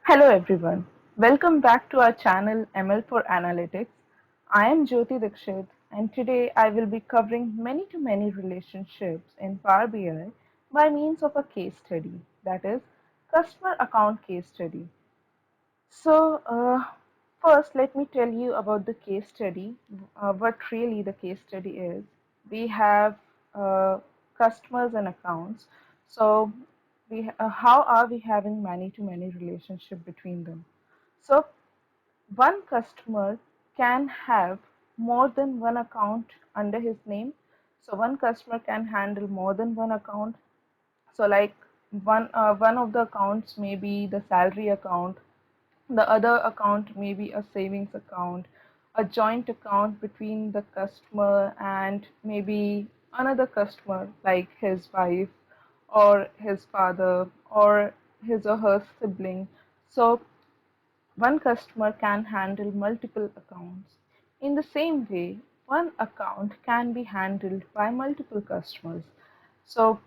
Hello everyone. Welcome back to our channel ML for Analytics. I am Jyoti Dikshit and today I will be covering many-to-many relationships in Power BI by means of a case study, that is customer account case study. So, first let me tell you about the case study, what really the case study is. We have customers and accounts. So, how are we having many-to-many relationship between them? So, one customer can have more than one account under his name. So, one customer can handle more than one account. So, like one of the accounts may be the salary account, the other account may be a savings account, a joint account between the customer and maybe another customer like his wife or his father or his or her sibling. So one customer can handle multiple accounts. In the same way, one account can be handled by multiple customers. So,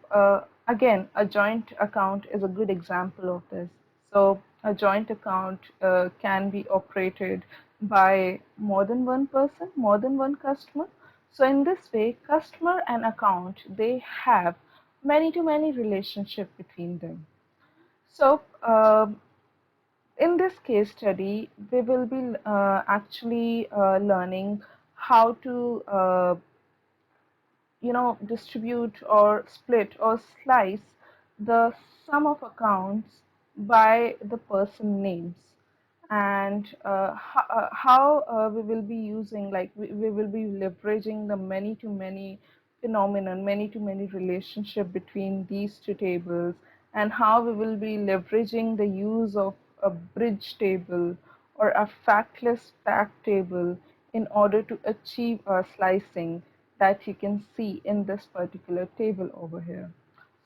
again, a joint account is a good example of this. So a joint account can be operated by more than one person, more than one customer. So in this way, customer and account, they have many to many relationship between them. So, in this case study, we will be actually learning how to distribute or split or slice the sum of accounts by the person names and how we will be using, like we will be leveraging the many to many phenomenon, many to many relationship between these two tables, and how we will be leveraging the use of a bridge table or a factless fact table in order to achieve a slicing that you can see in this particular table over here.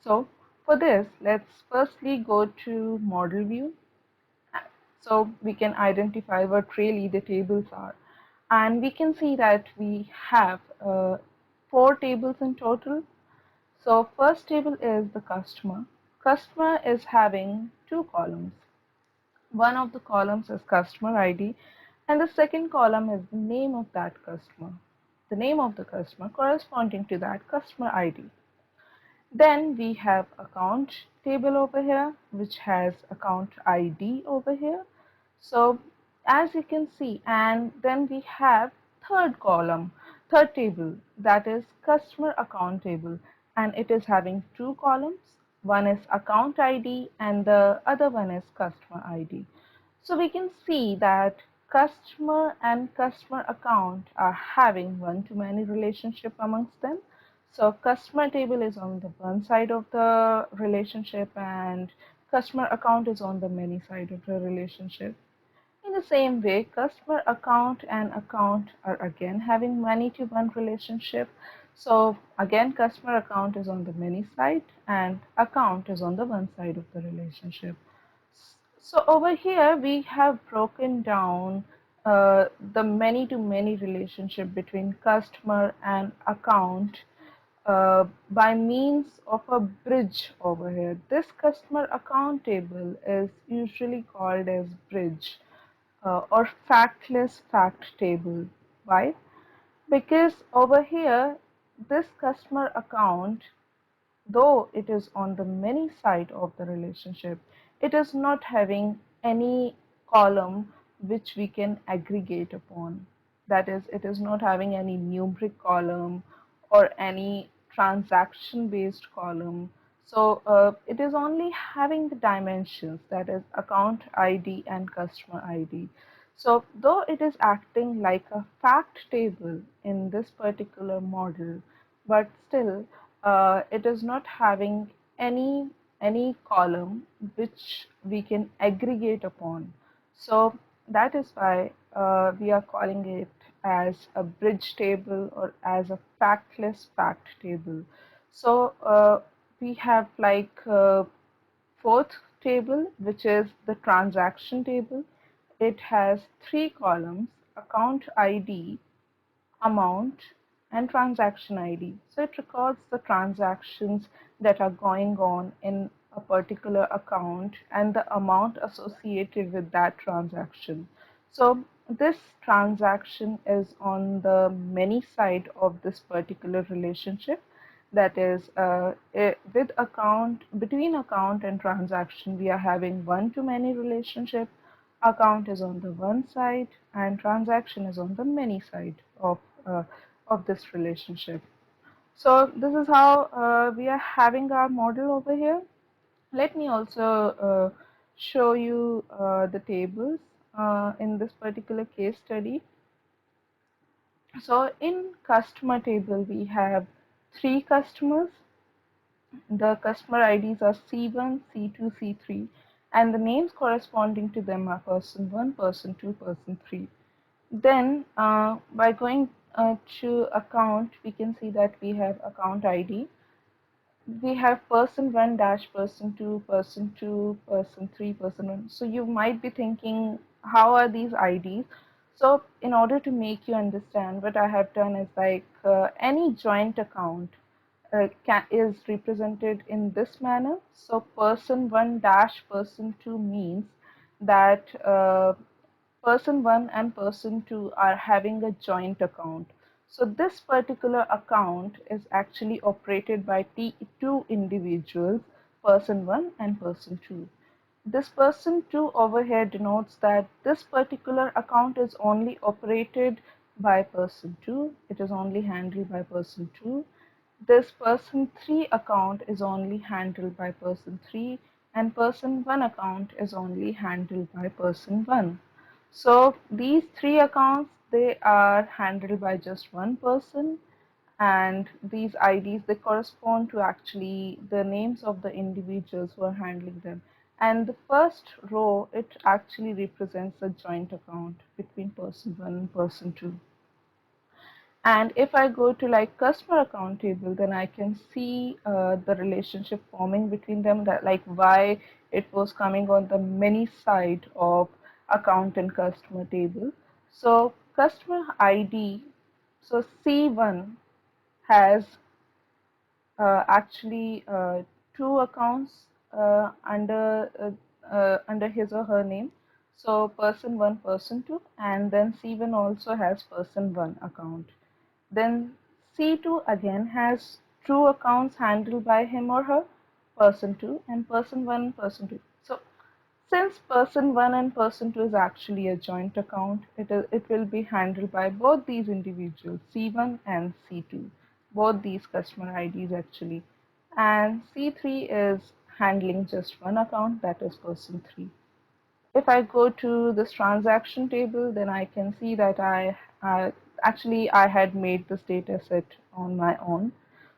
So for this, let's firstly go to model view so we can identify what really the tables are. And we can see that we have four tables in total. So first table is the customer. Customer is having two columns. One of the columns is customer ID and the second column is the name of that customer. The name of the customer corresponding to that customer ID. Then we have account table over here, which has account ID over here. So as you can see, and then we have third column, third table, that is customer account table, and it is having two columns. One is account ID and the other one is customer ID. So we can see that customer and customer account are having one-to-many relationship amongst them. So customer table is on the one side of the relationship and customer account is on the many side of the relationship. In the same way, customer account and account are again having many to one relationship. So again, customer account is on the many side and account is on the one side of the relationship. So over here we have broken down the many to many relationship between customer and account by means of a bridge over here. This customer account table is usually called as bridge or factless fact table. Why? Because over here, this customer account, though it is on the many side of the relationship, it is not having any column which we can aggregate upon. That is, it is not having any numeric column or any transaction based column. So it is only having the dimensions, that is account ID and customer ID. So though it is acting like a fact table in this particular model, but still it is not having any any column which we can aggregate upon. So that is why we are calling it as a bridge table or as a factless fact table. So we have like fourth table, which is the transaction table. It has three columns: account ID, amount, and transaction ID. So it records the transactions that are going on in a particular account and the amount associated with that transaction. So this transaction is on the many side of this particular relationship. That is, with account, between account and transaction, we are having one-to-many relationship. Account is on the one side and transaction is on the many side uh, of this relationship. So this is how we are having our model over here. Let me also show you the tables in this particular case study. So in customer table, we have three customers. The customer IDs are C1, C2, C3, and the names corresponding to them are person 1, person 2, person 3. Then, by going to account, we can see that we have account ID. We have person 1 dash person 2, person 2, person 3, person 1. So you might be thinking, how are these IDs? So in order to make you understand, what I have done is like any joint account is represented in this manner. So person 1 dash person 2 means that person 1 and person 2 are having a joint account. So this particular account is actually operated by two individuals, person 1 and person 2. This person 2 over here denotes that this particular account is only operated by person 2. It is only handled by person 2. This person 3 account is only handled by person 3, and person 1 account is only handled by person 1. So these three accounts, they are handled by just one person, and these IDs, they correspond to actually the names of the individuals who are handling them. And the first row, it actually represents a joint account between person 1 and person 2. And if I go to like customer account table, then I can see the relationship forming between them, that like why it was coming on the many side of account and customer table. So customer ID, so C1 has actually two accounts under his or her name. So person 1, person 2, and then C1 also has person 1 account. Then C2 again has two accounts handled by him or her, person 2 and person 1, person 2. So since person 1 and person 2 is actually a joint account, it will be handled by both these individuals, C1 and C2, both these customer IDs actually. And C3 is handling just one account, that is person 3. If I go to this transaction table, then I can see that I had made this data set on my own.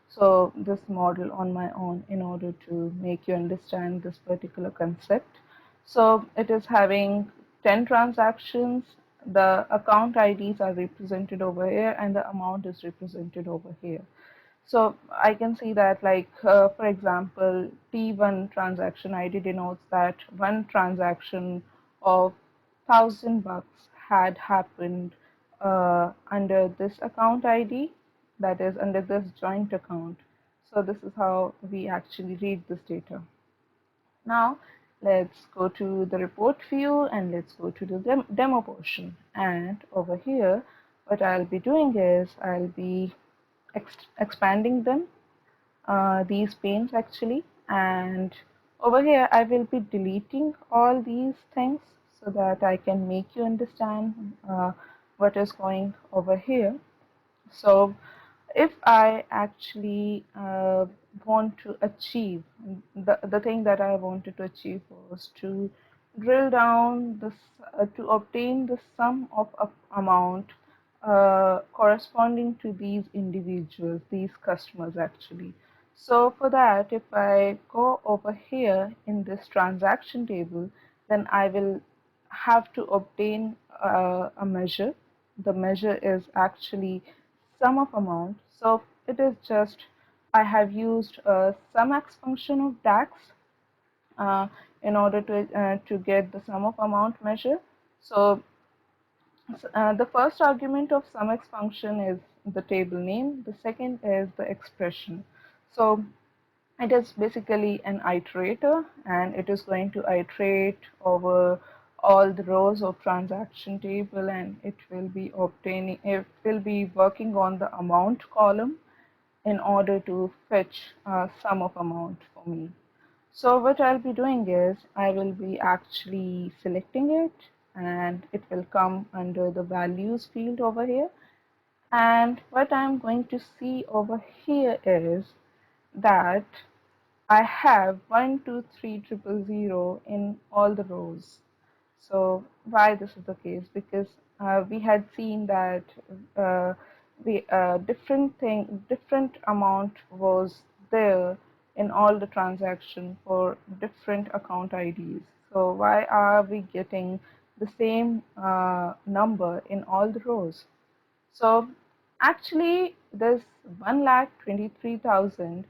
So this model on my own in order to make you understand this particular concept. So it is having 10 transactions. The account IDs are represented over here and the amount is represented over here. So I can see that, like, for example, T1 transaction ID denotes that one transaction of $1,000 had happened under this account ID, that is under this joint account. So this is how we actually read this data. Now let's go to the report view and let's go to the demo portion. And over here, what I'll be doing is I'll be expanding them, these panes actually, and over here I will be deleting all these things so that I can make you understand what is going over here. So if I actually want to achieve the thing that I wanted to achieve was to drill down this to obtain the sum of amount corresponding to these individuals, these customers actually. So for that, if I go over here in this transaction table, then I will have to obtain a measure. The measure is actually sum of amount. So it is just, I have used a sumx function of DAX uh, in order to get the sum of amount measure. So the first argument of sumx function is the table name. The second is the expression. So It is basically an iterator, and it is going to iterate over all the rows of transaction table, and it will be working on the amount column in order to fetch sum of amount for me. So what I'll be doing is I will be actually selecting it, and it will come under the values field over here. And what I'm going to see over here is that I have 1, 2, 3, 0, 0 in all the rows. So why this is the case? Because we had seen that uh, different amount was there in all the transaction for different account IDs. So why are we getting the same number in all the rows? So actually, this 1,23,000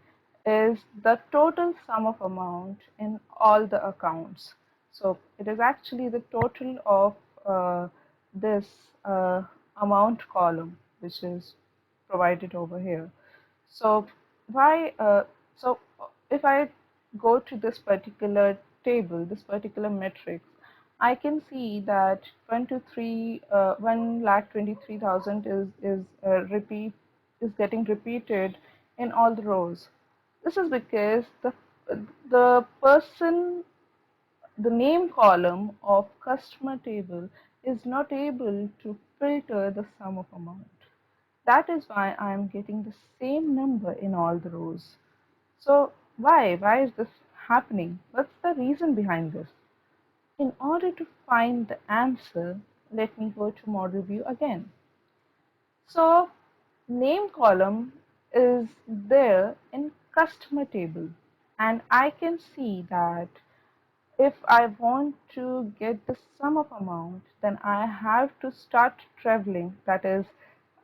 is the total sum of amount in all the accounts. So it is actually the total of this amount column, which is provided over here. So why? If I go to this particular table, this particular matrix, I can see that 1,23,000 is getting repeated in all the rows. This is because the name column of customer table is not able to filter the sum of amount. That is why I am getting the same number in all the rows. So why? Why is this happening? What's the reason behind this? In order to find the answer, let me go to model view again. So name column is there in customer table, and I can see that if I want to get the sum of amount, then I have to start traveling. That is,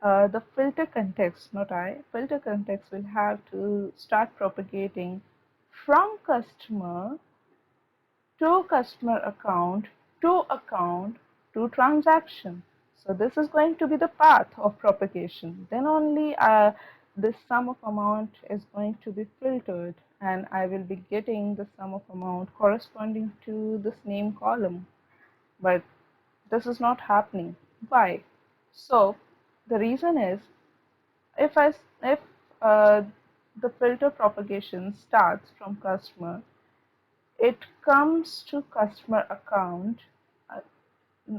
the filter context, not I, filter context will have to start propagating from customer to customer account to transaction. So this is going to be the path of propagation. Then only this sum of amount is going to be filtered, and I will be getting the sum of amount corresponding to this name column. But this is not happening. Why? So the reason is if uh, the filter propagation starts from customer, it comes to customer account.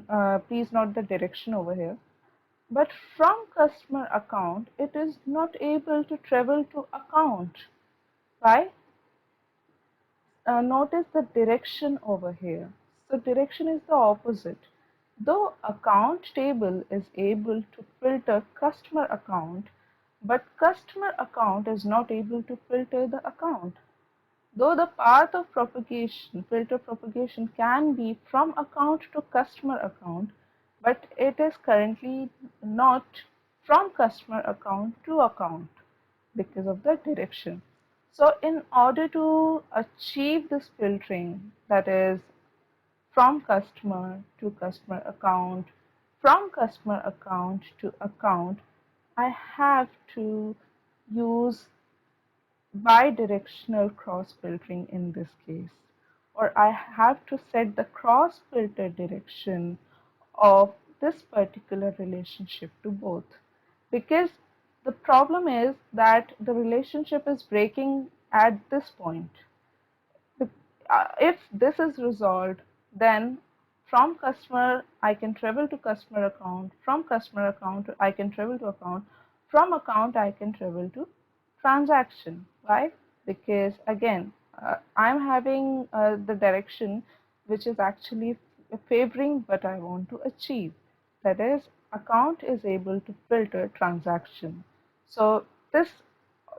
Uh, Please note the direction over here. But from customer account, it is not able to travel to account. Why? Notice the direction over here. So direction is the opposite. Though account table is able to filter customer account, but customer account is not able to filter the account. Though the path of propagation, filter propagation can be from account to customer account, but it is currently not from customer account to account because of the direction. So in order to achieve this filtering, that is from customer to customer account, from customer account to account, I have to use bidirectional cross filtering in this case, or I have to set the cross filter direction of this particular relationship to both, because the problem is that the relationship is breaking at this point. If this is resolved, then from customer I can travel to customer account, from customer account I can travel to account, from account I can travel to transaction. Why? Because again, I'm having the direction which is actually favoring what I want to achieve. That is, account is able to filter transaction. So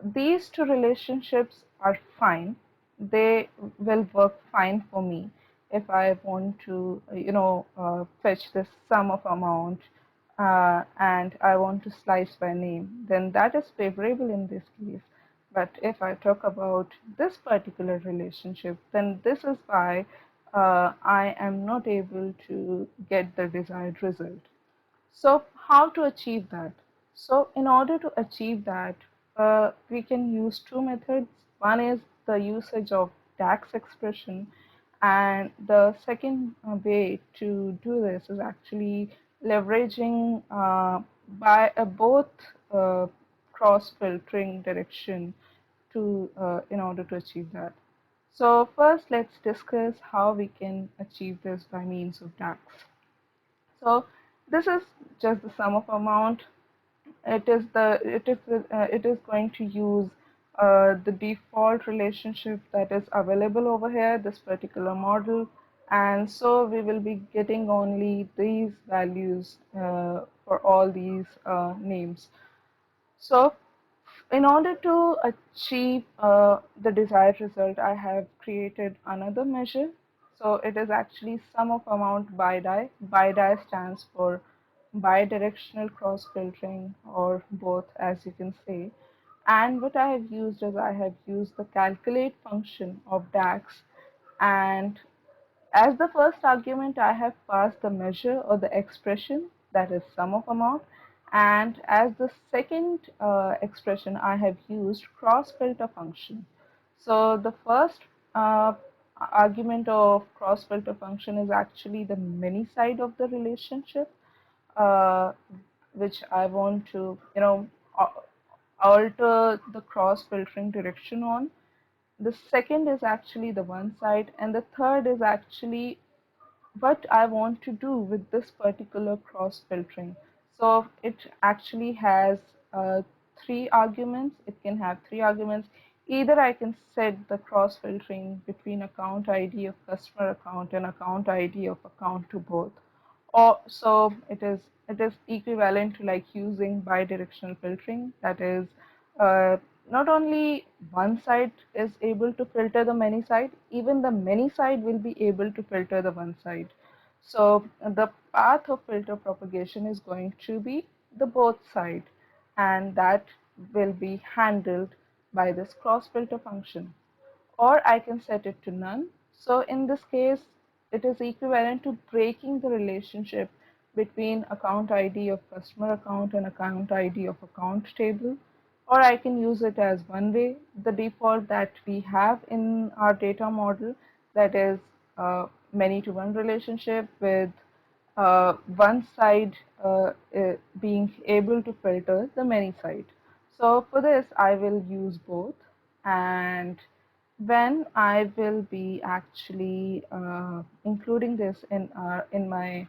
these two relationships are fine. They will work fine for me if I want to, fetch this sum of amount, and I want to slice by name. Then that is favorable in this case. But if I talk about this particular relationship, then this is why I am not able to get the desired result. So how to achieve that? So in order to achieve that, we can use two methods. One is the usage of DAX expression. And the second way to do this is actually leveraging by both uh, cross filtering direction to in order to achieve that. So first, let's discuss how we can achieve this by means of DAX. So this is just the sum of amount. It is going to use the default relationship that is available over here, this particular model, and so we will be getting only these values for all these names. So in order to achieve the desired result, I have created another measure. So it is actually sum of amount by die. By die stands for bidirectional cross filtering, or both, as you can say. And what I have used is I have used the calculate function of DAX, and as the first argument, I have passed the measure or the expression, that is sum of amount, and as the second expression, I have used cross filter function. So the first uh, argument of cross filter function is actually the many side of the relationship, uh, which I want to, alter the cross filtering direction on. The second is actually the one side, and the third is actually what I want to do with this particular cross filtering. So it actually has three arguments. It can have three arguments. Either I can set the cross filtering between account ID of customer account and account ID of account to both, or so it is equivalent to like using bidirectional filtering. That is, uh, not only one side is able to filter the many side, even the many side will be able to filter the one side. So the path of filter propagation is going to be the both side, and that will be handled by this cross filter function, or I can set it to none. So in this case, it is equivalent to breaking the relationship between account ID of customer account and account ID of account table. Or I can use it as one way, the default that we have in our data model, that is many to one relationship with one side being able to filter the many side. So for this, I will use both, and when I will be actually including this in my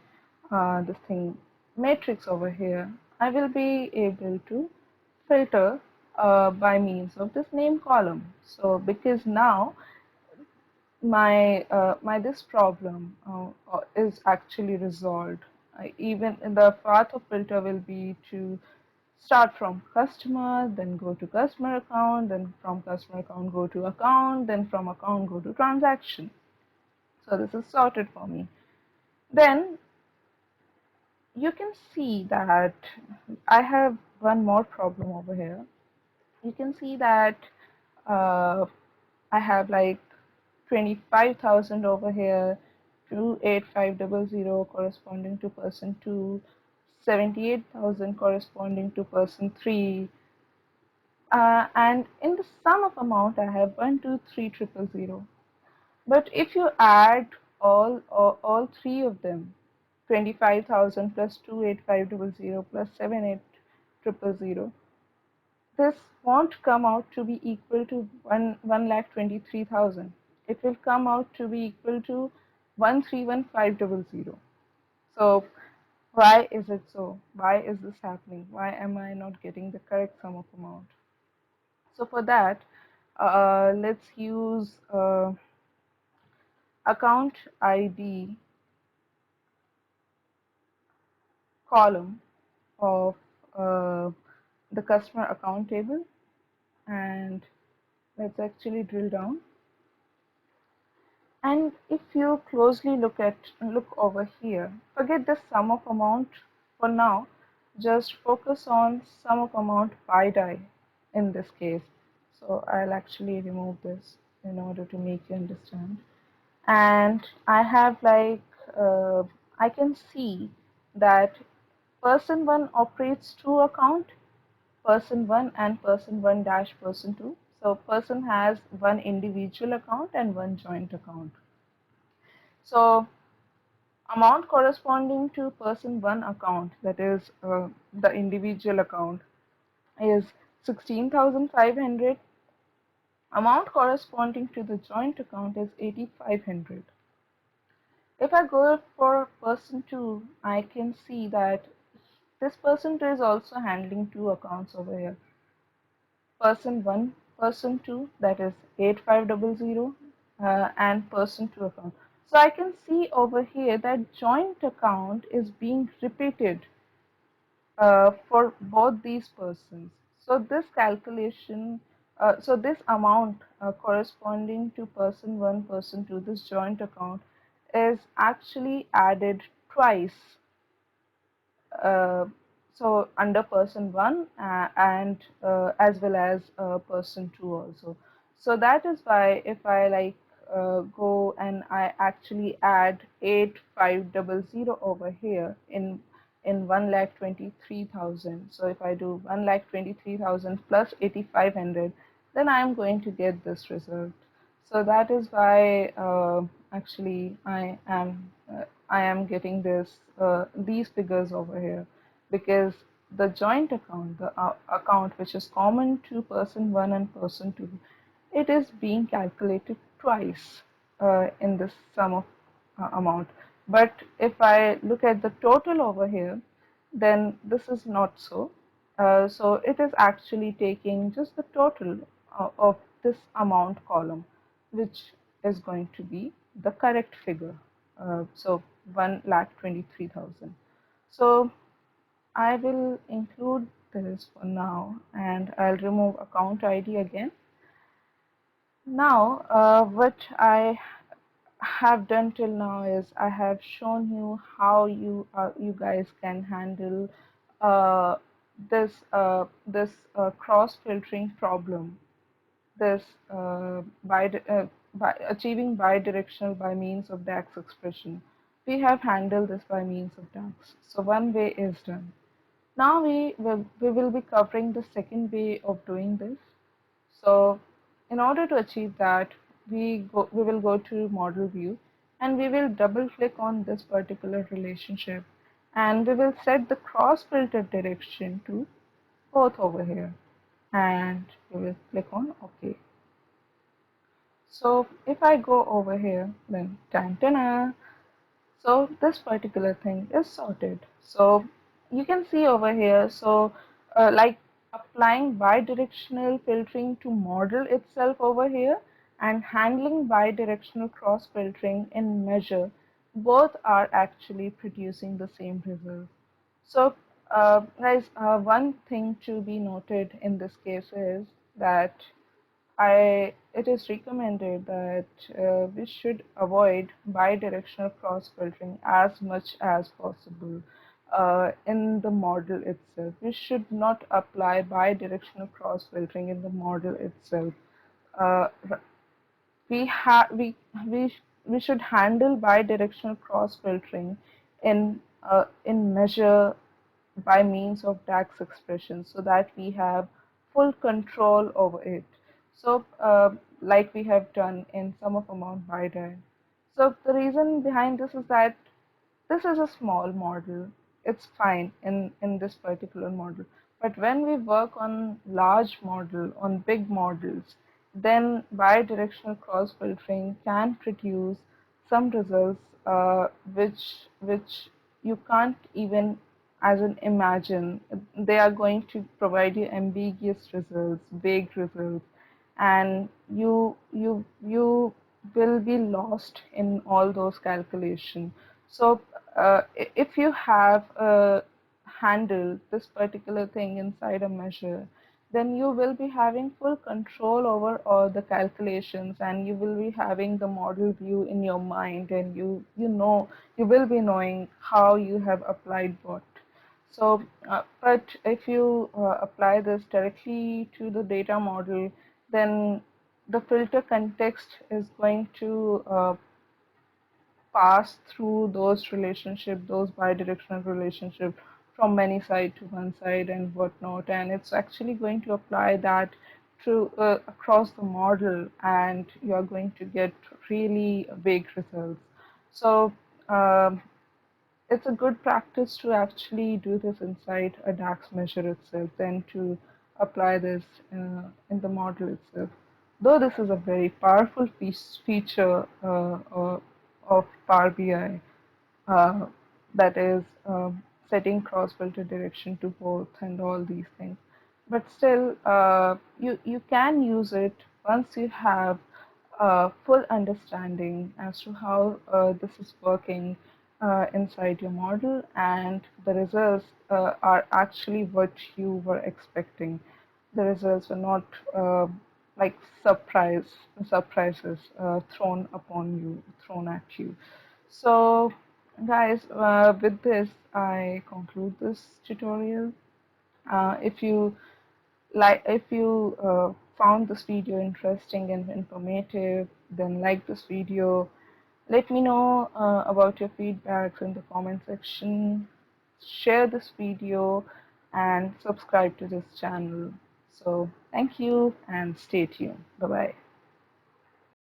this thing matrix over here, I will be able to filter by means of this name column. So because now my this problem is actually resolved. Even the path of filter will be to start from customer, then go to customer account, then from customer account go to account, then from account go to transaction. So this is sorted for me. Then you can see that I have one more problem over here. You can see that uh, I have like 25,000 over here, 28500 corresponding to person 2, 78,000 corresponding to person 3, and in the sum of amount I have 123,000. But if you add all three of them, 25,000 plus 28500 plus 78,000, this won't come out to be equal to 1,23,000. It will come out to be equal to 131,500. So why is it so? Why is this happening? Why am I not getting the correct sum of amount? So for that, let's use account ID column of uh, the customer account table, and let's actually drill down. And if you closely look over here, forget the sum of amount for now. Just focus on sum of amount by die in this case. So I'll actually remove this in order to make you understand. And I have like I can see that person 1 operates two account, person 1 and person 1 dash person 2. So person has one individual account and one joint account. So amount corresponding to person one account, that is the individual account, is 16,500. Amount corresponding to the joint account is 8,500. If I go for person 2, I can see that this person 2 is also handling two accounts over here. Person 1, person 2, that is 8500, and person 2 account. So I can see over here that joint account is being repeated for both these persons. So this calculation, so this amount corresponding to person 1, person 2, this joint account is actually added twice, uh, so under person one and as well as person two also. So that is why if I like go and I actually add 8500 over here in 1,23,000. So if I do 1,23,000 plus 8,500, then I am going to get this result. So that is why actually I am getting these figures over here, because the joint account, the account which is common to person one and person two, it is being calculated twice in this sum of amount. But if I look at the total over here, then this is not so. So it is actually taking just the total of this amount column, which is going to be the correct figure. So 1,23,000. So I will include this for now, and I'll remove account ID again. Now, what I have done till now is I have shown you how you guys can handle uh, this cross filtering problem, this by achieving bidirectional by means of DAX expression. We have handled this by means of DAX. So one way is done. Now we will be covering the second way of doing this. So in order to achieve that, we will go to model view, and we will double click on this particular relationship, and we will set the cross filter direction to both over here, and we will click on OK. So if I go over here, then so this particular thing is sorted. So you can see over here, so like applying bidirectional filtering to model itself over here and handling bidirectional cross filtering in measure, both are actually producing the same result. So guys, one thing to be noted in this case is that it is recommended that we should avoid bidirectional cross filtering as much as possible in the model itself. We should not apply bidirectional cross filtering in the model itself. Uh, we have we should handle bidirectional cross filtering in measure by means of DAX expressions, so that we have full control over it. So like we have done in sum of amount bidi. So the reason behind this is that this is a small model. It's fine in this particular model. But when we work on large model, on big models, then bidirectional cross filtering can produce some results which you can't even as in imagine. They are going to provide you ambiguous results, vague results, and you will be lost in all those calculations. So if you have handled this particular thing inside a measure, then you will be having full control over all the calculations, and you will be having the model view in your mind, and you will be knowing how you have applied what. So, but if you apply this directly to the data model, then the filter context is going to pass through those relationships, those bidirectional relationships from many side to one side and whatnot, and it's actually going to apply that to across the model, and you are going to get really big results. So um, it's a good practice to actually do this inside a DAX measure itself, then to apply this in the model itself. Though this is a very powerful feature of Power BI, uh, that is setting cross filter direction to both and all these things. But still, you can use it once you have full understanding as to how this is working inside your model, and the results are actually what you were expecting. The results were not like surprises thrown at you. So, guys, with this, I conclude this tutorial. If you found this video interesting and informative, then like this video. Let me know about your feedbacks in the comment section. Share this video and subscribe to this channel. So, thank you and stay tuned. Bye bye.